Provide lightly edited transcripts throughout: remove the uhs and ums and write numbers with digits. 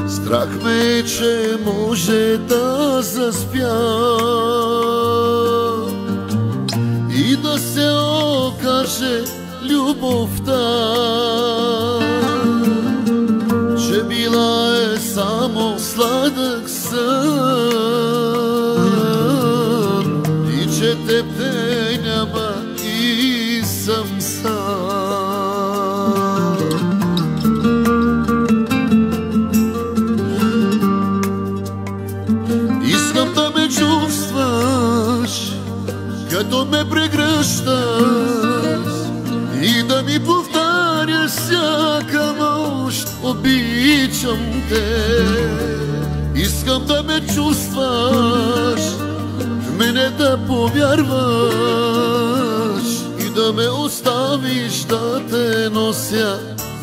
Страх ме, че може да заспя и да се окаже любовта, че била е само сладък сън и че теб те няма и съм сам. Искам да ме чувстваш, като ме прегръщаш и да ми повтаряш всяка нощ: обичам те. Искам да ме чувстваш, в мене да повярваш и да ме оставиш да те нося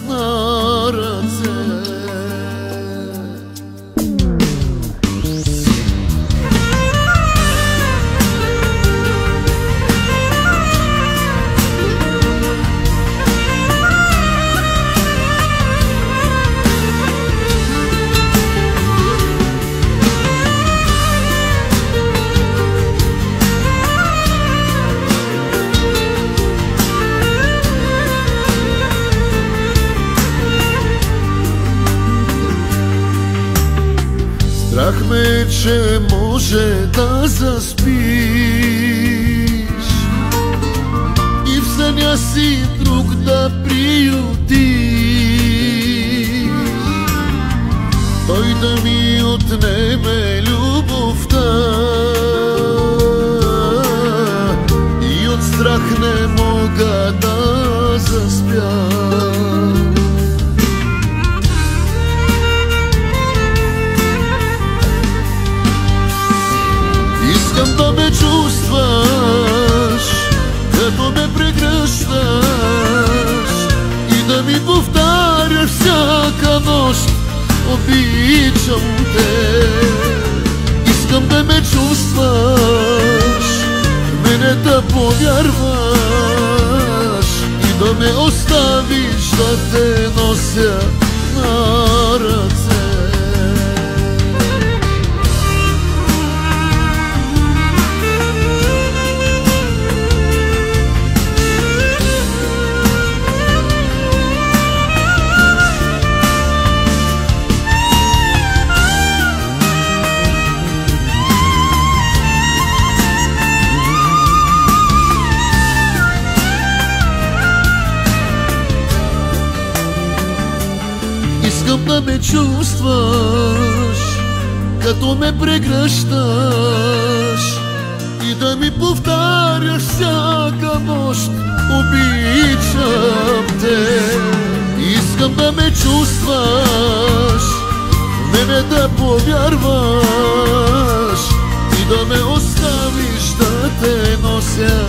на ръце. Страх ме, че може да заспиш и в съня си друг да приютиш, той да ми отнеме любовта и от страх не мога да заспя. Искам да ме чувстваш, като ме прегръщаш и да ми повтаряш всяка нощ: обичам те. Искам да ме чувстваш, в мене да повярваш и да ме оставиш да те нося на ръце. Искам да ме чувстваш, като ме прегръщаш и да ми повтаряш всяка нощ: обичам те. Искам да ме чувстваш, в мене да повярваш и да ме оставиш да те нося